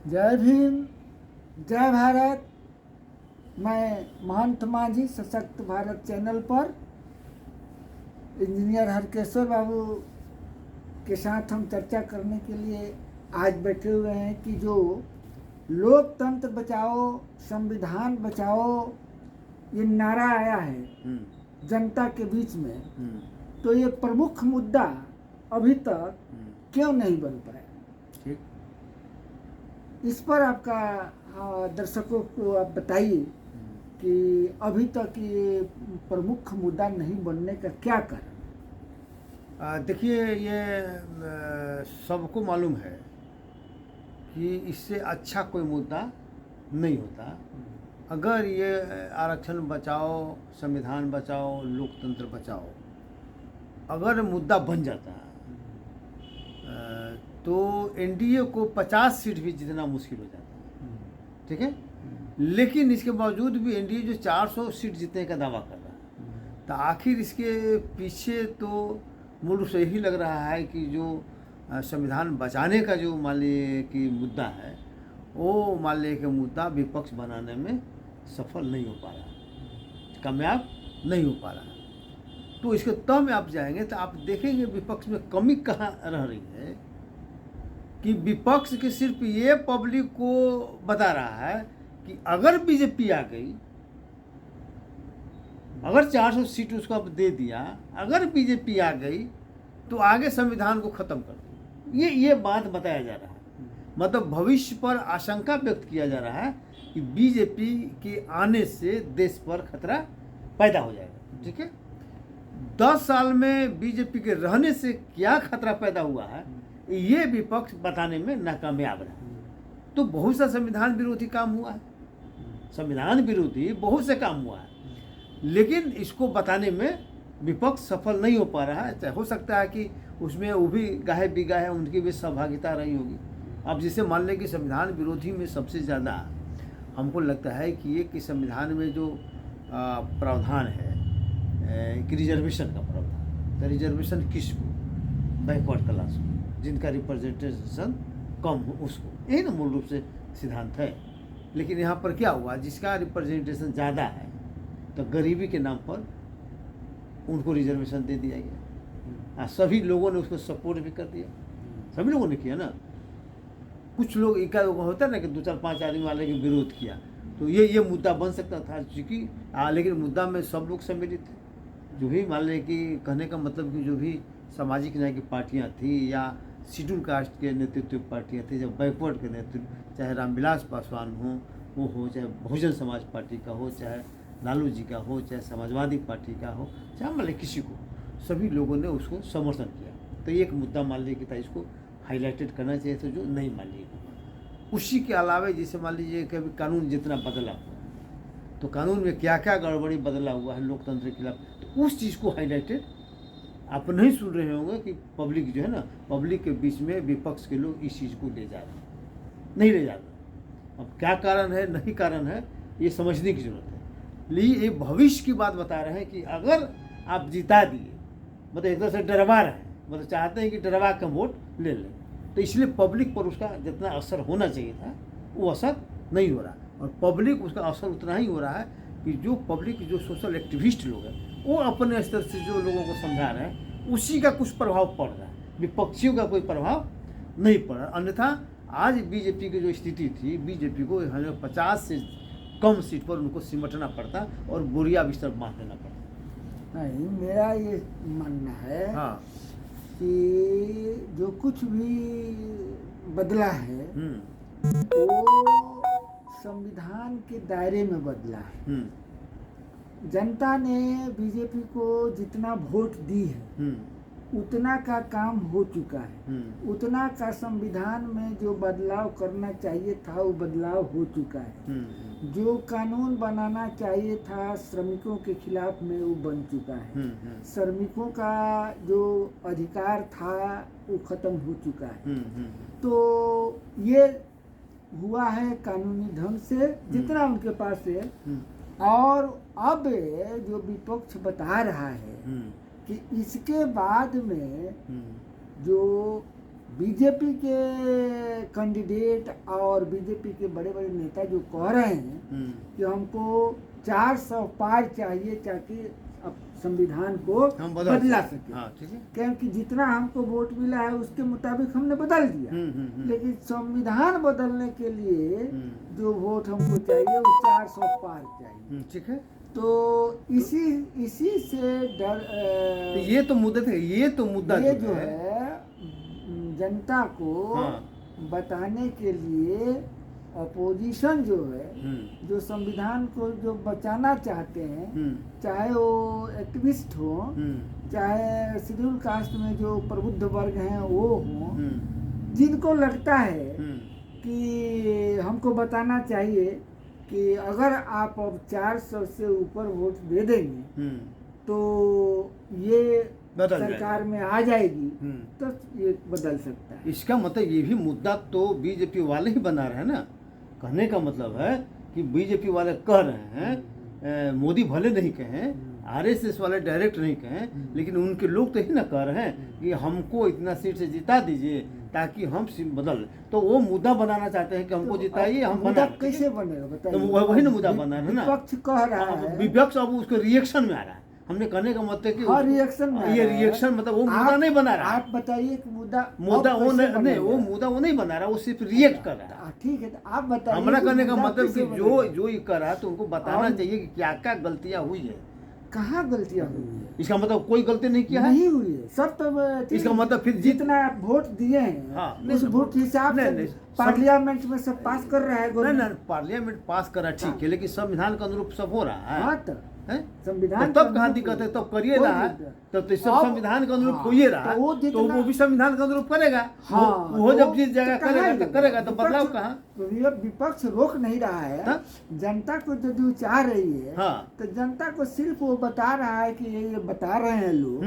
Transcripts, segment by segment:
जय भीम, जय भारत। मैं महंत माझी सशक्त भारत चैनल पर इंजीनियर हरकेश्वर बाबू के साथ हम चर्चा करने के लिए आज बैठे हुए हैं कि जो लोकतंत्र बचाओ संविधान बचाओ ये नारा आया है जनता के बीच में, तो ये प्रमुख मुद्दा अभी तक क्यों नहीं बन पाया? ठीक। इस पर आपका दर्शकों को आप बताइए कि अभी तक ये प्रमुख मुद्दा नहीं बनने का क्या कारण? देखिए, ये सबको मालूम है कि इससे अच्छा कोई मुद्दा नहीं होता। अगर ये आरक्षण बचाओ, संविधान बचाओ, लोकतंत्र बचाओ अगर मुद्दा बन जाता है तो एनडीए को 50 सीट भी जीतना मुश्किल हो जाता है। ठीक है, लेकिन इसके बावजूद भी एनडीए जो 400 सीट जीतने का दावा कर रहा है, तो आखिर इसके पीछे तो मूल रूप से यही लग रहा है कि जो संविधान बचाने का जो मान लीजिए कि मुद्दा है, वो मान लीजिए कि मुद्दा विपक्ष बनाने में सफल नहीं हो पा रहा, कामयाब नहीं हो पा रहा। तो इसके तह में आप जाएंगे तो आप देखेंगे विपक्ष में कमी कहाँ रह रही है कि विपक्ष के सिर्फ ये पब्लिक को बता रहा है कि अगर बीजेपी आ गई, अगर 400 सीट उसको अब दे दिया, अगर बीजेपी आ गई तो आगे संविधान को खत्म कर दो। ये बात बताया जा रहा है, मतलब भविष्य पर आशंका व्यक्त किया जा रहा है कि बीजेपी के आने से देश पर खतरा पैदा हो जाएगा। ठीक है, 10 साल में बीजेपी के रहने से क्या खतरा पैदा हुआ है ये विपक्ष बताने में नाकामयाब रहा। तो बहुत सा संविधान विरोधी काम हुआ है, संविधान विरोधी बहुत से काम हुआ है, लेकिन इसको बताने में विपक्ष सफल नहीं हो पा रहा है। हो सकता है कि उसमें वो भी गाहे बिगाहे उनकी भी सहभागिता रही होगी। अब जिसे मान लें कि संविधान विरोधी में सबसे ज़्यादा हमको लगता है कि ये कि संविधान में जो प्रावधान है कि रिजर्वेशन का प्रावधान, तो रिजर्वेशन किसको? बैकवर्ड क्लास को, जिनका रिप्रेजेंटेशन कम हो उसको, यही ना मूल रूप से सिद्धांत है। लेकिन यहाँ पर क्या हुआ, जिसका रिप्रेजेंटेशन ज़्यादा है तो गरीबी के नाम पर उनको रिजर्वेशन दे दिया गया। सभी लोगों ने उसको सपोर्ट भी कर दिया, सभी लोगों ने किया ना। कुछ लोग एक होता है ना कि 2-4-5 आदमी वाले के विरोध किया, तो ये मुद्दा बन सकता था चूँकि लेकिन मुद्दा में सब लोग सम्मिलित थे। जो भी मान लें कि कहने का मतलब कि जो भी सामाजिक न्याय की पार्टियाँ थी या शेड्यूल कास्ट के नेतृत्व पार्टियाँ थी, जब बैकवर्ड के नेतृत्व, चाहे रामविलास पासवान हो वो हो, चाहे बहुजन समाज पार्टी का हो, चाहे लालू जी का हो, चाहे समाजवादी पार्टी का हो, चाहे मान लें किसी को, सभी लोगों ने उसको समर्थन किया। तो एक मुद्दा मान लीजिए कि था, इसको हाईलाइटेड करना चाहिए था, जो नहीं मान लीजिए। उसी के अलावा जैसे मान लीजिए कि अभी कानून जितना बदला हुआ, तो कानून में क्या क्या गड़बड़ी बदला हुआ है लोकतंत्र के खिलाफ, तो उस चीज़ को हाईलाइटेड आप नहीं सुन रहे होंगे कि पब्लिक जो है ना, पब्लिक के बीच में विपक्ष के लोग इस चीज़ को ले जा रहे हैं, नहीं ले जा रहे। अब क्या कारण है, नहीं कारण है, ये समझने की जरूरत है। लेकिन ये भविष्य की बात बता रहे हैं कि अगर आप जिता दिए, मतलब एक तरह से डरवा रहे हैं, मतलब चाहते हैं कि डरवा के वोट ले लें, तो इसलिए पब्लिक पर उसका जितना असर होना चाहिए था वो असर नहीं हो रहा। और पब्लिक उसका असर उतना ही हो रहा है कि जो पब्लिक, जो सोशल एक्टिविस्ट लोग हैं, वो अपने स्तर से जो लोगों को समझा रहे हैं, उसी का कुछ प्रभाव पड़ रहा है, विपक्षियों का कोई प्रभाव नहीं पड़ रहा। अन्यथा आज बीजेपी की जो स्थिति थी, बीजेपी को 50 से कम सीट पर उनको सिमटना पड़ता और बोरिया बिस्तर बांध देना पड़ता। नहीं, मेरा ये मानना है हाँ, कि जो कुछ भी बदला है वो संविधान के दायरे में बदला है। जनता ने बीजेपी को जितना वोट दी है उतना का काम हो चुका है, उतना का संविधान में जो बदलाव करना चाहिए था वो बदलाव हो चुका है। जो कानून बनाना चाहिए था श्रमिकों के खिलाफ में वो बन चुका है। श्रमिकों का जो अधिकार था वो खत्म हो चुका है। तो ये हुआ है कानूनी ढंग से जितना उनके पास है। और अब जो विपक्ष बता रहा है कि इसके बाद में जो बीजेपी के कैंडिडेट और बीजेपी के बड़े बड़े नेता जो कह रहे हैं कि हमको 400 पार चाहिए ताकि अब संविधान को हम बदला सके। हाँ, ठीक है। क्योंकि जितना हमको वोट मिला है उसके मुताबिक हमने बदल दिया, लेकिन संविधान बदलने के लिए जो वोट हमको चाहिए वो 400 पार चाहिए। ठीक है। तो इसी से डर ये तो मुद्दा थे, ये तो मुद्दा ये जो है जनता को बताने के लिए अपोजिशन जो है, जो संविधान को जो बचाना चाहते हैं, चाहे वो एक्टिविस्ट हो, चाहे शेड्यूल कास्ट में जो प्रबुद्ध वर्ग हैं वो हो, जिनको लगता है कि हमको बताना चाहिए कि अगर आप अब 400 से ऊपर वोट दे देंगे तो ये सरकार में आ जाएगी, तो ये बदल सकता है। इसका मतलब ये भी मुद्दा तो बीजेपी वाले ही बना रहे हैं ना। कहने का मतलब है कि बीजेपी वाले कह रहे हैं, मोदी भले नहीं कहें, आरएसएस वाले डायरेक्ट नहीं कहें, लेकिन उनके लोग तो ही ना कह रहे हैं कि हमको इतना सीट से जिता दीजिए ताकि हम बदल। तो वो मुद्दा बनाना चाहते हैं कि हमको जिताइए, हम मुद्दा कैसे बनेगा बताइए। तो वही ना मुद्दा बना रहे ना, विपक्ष कह रहा है, विपक्ष अब उसको रिएक्शन में आ रहा है। हमने कहने का मतलब कि रिएक्शन में ये रिएक्शन मतलब वो मुद्दा नहीं बना रहा। आप बताइए कि मुद्दा वो नहीं, वो मुद्दा वो नहीं बना रहा, वो सिर्फ रिएक्ट कर रहा है। ठीक है, तो आप बताइए। हमारा कहने का मतलब कि जो ये कर रहा है तो उनको बताना चाहिए कि क्या क्या गलतियां हुई है। कहाँ गलतियां हुई है? इसका मतलब कोई गलती नहीं किया है, नहीं हुई है सब। तो इसका मतलब फिर जितना आप वोट दिए हैं उस वोट के हिसाब से पार्लियामेंट में सब पास कर रहा है। नहीं, पार्लियामेंट पास कर रहा ठीक है, लेकिन संविधान के अनुरूप सब हो रहा है। हाँ, संविधान तब कहाँ दिक्कत है? तब करिए रहा है, तब तो सब संविधान के अनुरूप होइए रहा है, तो वो भी संविधान के अनुरूप करेगा। वो जब जीत जाएगा करेगा तो बदलाव कहाँ? विपक्ष रोक नहीं रहा है। जनता को जो चाह रही है, तो जनता को सिर्फ वो बता रहा है कि ये बता रहे हैं लोग,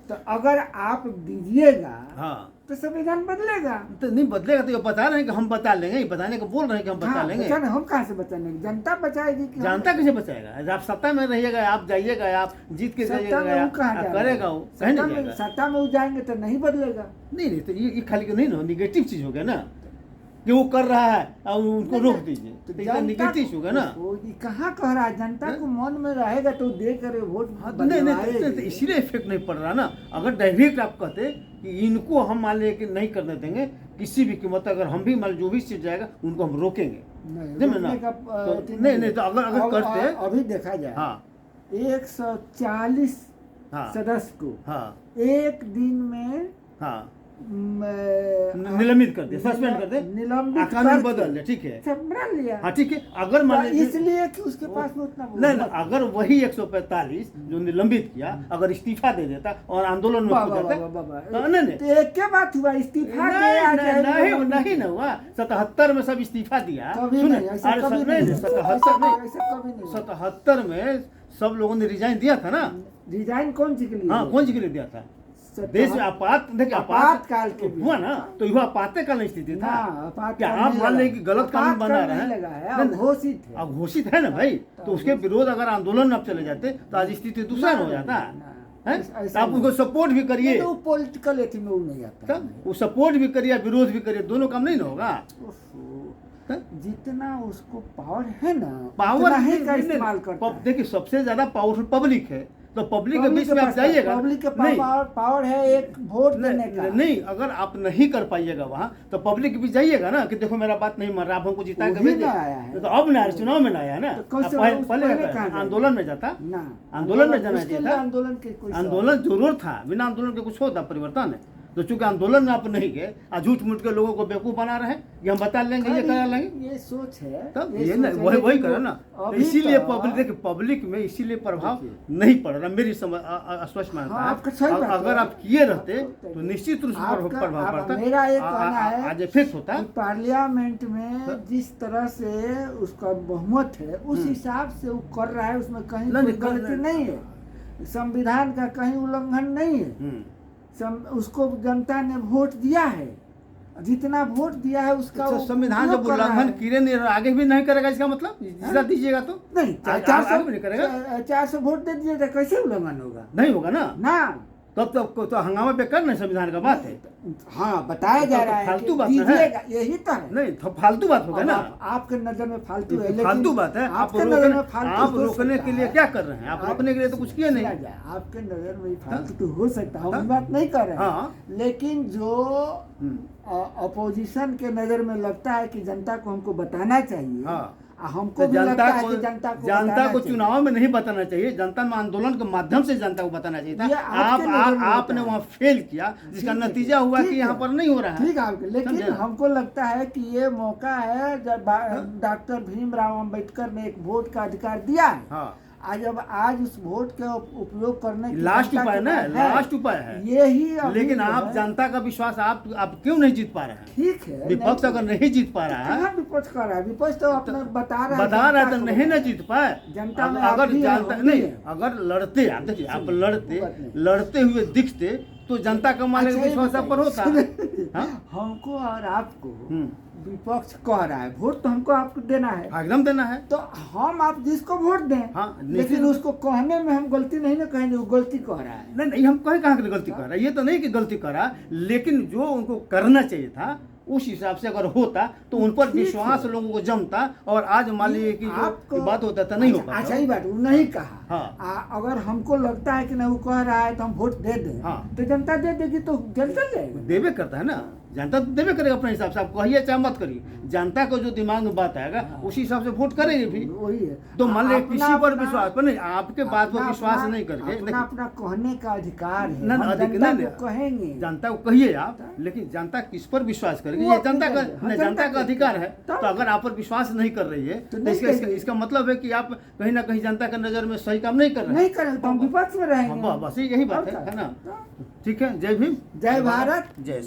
तो अगर आप दीजिएगा तो संविधान बदलेगा। तो नहीं बदलेगा तो ये बता रहे हैं कि हम बता लेंगे, ये बताने को बोल रहे हैं कि हम बता लेंगे। हम कहाँ से बचाएंगे? जनता बचाएगी। जनता कैसे बचाएगा? आप सत्ता में रहिएगा, आप जाइएगा, आप जीत के जाइएगा, करेगा वो, सत्ता में जाएंगे तो नहीं बदलेगा। नहीं, तो ये खाली नहीं ना निगेटिव चीज हो गया ना कि वो कर रहा है और उनको रोक दीजिए, तो निगेटिव होगा ना। कहाँ कह रहा है? जनता को मन में रहेगा तो दे करे वोट। नहीं, इसीलिए इफेक्ट नहीं पड़ रहा ना। अगर डायरेक्ट आप कहते कि इनको हम मान लिया कि नहीं करने देंगे किसी भी कीमत, अगर हम भी मान जो भी सीट जाएगा उनको हम रोकेंगे, नहीं तो अगर करते अभी देखा जाए 140 सदस्य को एक दिन में निलंबित कर दे, सस्पेंड कर दे, कानून बदल दे, ठीक है, संभल लिया। हाँ ठीक है। अगर मान इसलिए कि उसके पास में उतना नहीं, अगर वही 145 जो निलंबित किया अगर इस्तीफा दे देता और आंदोलन में नहीं, एक क्या बात हुआ? इस्तीफा नहीं ना हुआ। 77 में सब इस्तीफा दिया। 77 में सब लोगों ने रिजाइन दिया था ना। रिजाइन कौन सी के लिए? हाँ, कौन सी के लिए दिया था? देश में आपातकाल के हुआ ना, तो यह आपातकालीन स्थिति था। क्या आप मान लें कि गलत कानून बना रहे हैं? घोषित है ना भाई, तो उसके विरोध अगर आंदोलन आप चले जाते तो आज स्थिति दूसरा हो जाता है। आप उसको सपोर्ट भी करिए, वो पॉलिटिकल एथी में वो नहीं आता, वो सपोर्ट भी करिए, विरोध भी करिए, दोनों काम नहीं ना होगा। जितना उसको पावर है ना, पावर है का इस्तेमाल करता है। देखिए सबसे ज्यादा पावरफुल पब्लिक है, तो पब्लिक के बीच में आप जाइएगा। पब्लिक के पावर है एक वोट देने का। नहीं, अगर आप नहीं कर पाइएगा वहाँ तो पब्लिक के बीच जाइएगा ना कि देखो मेरा बात नहीं मान रहा, आप हमको जिता के भेजिए। तो अब ना चुनाव में ना आया ना, पहले आंदोलन में जाता, आंदोलन में जाना चाहिए। आंदोलन जरूर था, बिना आंदोलन के कुछ होता परिवर्तन है। तो चूंकि आंदोलन में आप नहीं गए, झूठ मूठ के लोगों को बेवकूफ बना रहे हैं कि हम बता लेंगे, ये करा लेंगे, ये सोच है। तब ये वही करो ना। इसीलिए पब्लिक, देखिए पब्लिक में इसीलिए प्रभाव नहीं पड़ रहा, मेरी समझ स्पष्ट मानता है। अगर आप किए रहते तो निश्चित रूप से प्रभाव पड़ता, मेरा एक कहना है आज इफेक्ट होता। पार्लियामेंट में जिस तरह से उसका बहुमत है उस हिसाब से वो कर रहा है, उसमें कहीं गलती नहीं है, संविधान का कहीं उल्लंघन नहीं है। उसको जनता ने वोट दिया है, जितना वोट दिया है उसका संविधान जब उल्लंघन किए नहीं आगे भी नहीं करेगा, इसका मतलब जितना दीजिएगा तो नहीं। 400 वोट दे दीजिए तो कैसे उल्लंघन होगा? नहीं होगा ना। तब तो हंगामा पे करना संविधान का बात है। हाँ, बताया जा रहा है फालतू कि बात है। दीजिएगा, यही तो है। नहीं तो फालतू बात होगा अब ना, आपके नजर में फालतू है, लेकिन फालतू बात है। आप आपके नजर में फालतू आप हो रोकने सकता के लिए है। क्या कर रहे हैं? आप रोकने के लिए तो कुछ किए नहीं। सुना जाए, आपके नजर में फालतू तो हो सकता है, हम बात नहीं कर रहे हैं। हाँ। लेकिन जो अपोजिशन के नजर में लगता है कि जनता को हमको बताना चाहिए, हाँ। हमको भी लगता है कि जनता को बताना चाहिए। चुनाव में नहीं बताना चाहिए, जनता में आंदोलन के माध्यम से जनता को बताना चाहिए था। ये आपके नजर में आपने होता है। वहाँ फेल किया, जिसका ठीक है, नतीजा हुआ ठीक कि है। यहाँ पर नहीं हो रहा है। ठीक है आपके, लेकिन समझे ना? हमको लगता है कि ये मौका है जब डॉक्टर भीमराव अंबेडकर ने एक वोट का अधिकार दिया है। हाँ, आज उस वोट का उपयोग करने की लास्ट जनता उपाय के ना, पास है। लास्ट उपाय है। यही अभी लेकिन जो आप है, जनता का विश्वास आप क्यों नहीं जीत पा रहे हैं? ठीक है, विपक्ष अगर नहीं जीत पा रहा है, कहाँ विपक्ष कर रहा है? विपक्ष तो अपने बता रहा है तो जनता नहीं को। ना जीत पाए। जनता में अगर आप भी हैं, जनता हम भी नहीं, हैं। अगर लड़ते, आप देखिए, आप वो बात नहीं। लड़ते हुए दिखते तो जनता का माने अच्छा, ये विश्वास आप पर होता। बताइए, हाँ? हमको और आपको हम्म। विपक्ष कह रहा है वोट तो हमको आपको देना है, एकदम देना है। तो हम आप जिसको वोट दें, हाँ, लेकिन उसको कहने में हम गलती नहीं ना कहेंगे वो गलती कह रहा है। नहीं, हम कहाँ की गलती कर रहा है? ये तो नहीं कि गलती कर रहा, लेकिन जो उनको करना चाहिए था उस हिसाब से अगर होता तो उन पर ठीक विश्वास है। लोगों को जमता, और आज मान लीजिए कि आपको जो बात होता था नहीं हो पाता। अच्छा, ही बात वो नहीं कहा। हाँ। अगर हमको लगता है कि ना वो कह रहा है तो हम वोट दे दें, हाँ। तो जनता दे देगी तो जनता जाएगा। देवे करता है ना, जनता तो देवे करेगा अपने हिसाब से। आप कहिए चाहे मत करिए, जनता को जो दिमाग में बात आएगा उसी हिसाब से वोट करेंगे भी। वही है। तो मान लीजिए अपना- किसी पर अपना- विश्वास पर नहीं, आपके बात पर अपना- विश्वास अपना- नहीं करके अपना अपना कहने का अधिकार है, ना, हम अधिक जनता नहीं, को कहेंगे। जनता को कहिए आप, लेकिन जनता किस पर विश्वास करेगी? वो ये जनता का अपनी नहीं, जनता जनता का का अधिकार है। तब- तो अगर आप पर विश्वास नहीं कर रही है तो तो नहीं इसका करेगी। इसका मतलब है कि आप कहीं ना कहीं जनता की नजर में सही काम नहीं कर रहे नहीं करेंगे तो हम विपक्ष में रहेंगे। बस यही बात और क्या? है ना। ठीक है, जय भीम, जय भारत, जय संविधान।